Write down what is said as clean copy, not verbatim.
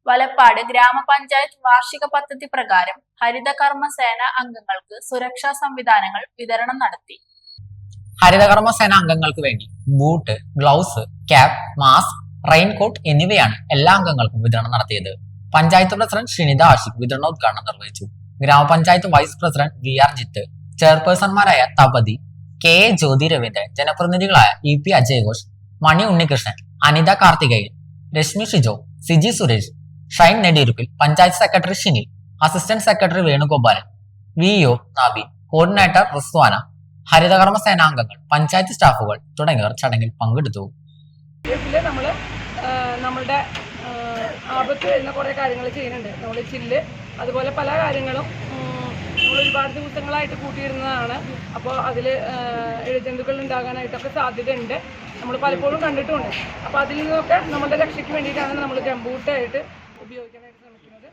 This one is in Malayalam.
വലപ്പാട് ഗ്രാമപഞ്ചായത്ത് വാർഷിക പദ്ധതി പ്രകാരം ഹരിതകർമ്മ സേന അംഗങ്ങൾക്ക് സുരക്ഷാ സംവിധാനങ്ങൾ വിതരണം നടത്തി. ഹരിതകർമ്മ സേന അംഗങ്ങൾക്ക് വേണ്ടി boot, gloves, cap, mask, raincoat എന്നിവയാണ് എല്ലാ അംഗങ്ങൾക്കും വിതരണം നടത്തിയത്. പഞ്ചായത്ത് പ്രസിഡന്റ് ഷിനിത ആഷിഖ് വിതരണോദ്ഘാടനം നിർവഹിച്ചു. ഗ്രാമപഞ്ചായത്ത് വൈസ് പ്രസിഡന്റ് VR ജിത്ത്, ചെയർപേഴ്സൺമാരായ തപതി, KA ജ്യോതി രവീന്ദ്രൻ, ജനപ്രതിനിധികളായ EP അജയഘോഷ്, മണി ഉണ്ണികൃഷ്ണൻ, അനിത കാർത്തികേയൻ, രശ്മി ഷിജോ, സിജി സുരേഷ്, ഷൈൻ നെടിയിരുപ്പിൽ, panchayat secretary Shinil, assistant secretary Venugopalan, VO Naveen, coordinator Rizwana, ഹരിതകർമ്മ സേനാംഗങ്ങൾ, പഞ്ചായത്ത് സ്റ്റാഫുകൾ തുടങ്ങിയവർ ചടങ്ങിൽ പങ്കെടുത്തു. നമ്മളുടെ ആപത്ത് വരുന്ന കുറേ കാര്യങ്ങൾ ചെയ്യുന്നുണ്ട്. നമ്മൾ ചില്ല് അതുപോലെ പല കാര്യങ്ങളും നമ്മൾ ഒരുപാട് ദിവസങ്ങളായിട്ട് കൂട്ടിയിടുന്നതാണ്. അപ്പോൾ അതിൽ ഇഴജന്തുക്കൾ ഉണ്ടാകാനായിട്ടൊക്കെ സാധ്യതയുണ്ട്. നമ്മൾ പലപ്പോഴും കണ്ടിട്ടുമുണ്ട്. അപ്പോൾ അതിൽ നിന്നൊക്കെ നമ്മുടെ രക്ഷയ്ക്ക് വേണ്ടിയിട്ടാണ് നമ്മൾ ഗംബൂട്ടായിട്ട് ഉപയോഗിക്കാനായിട്ട് ശ്രമിക്കുന്നത്.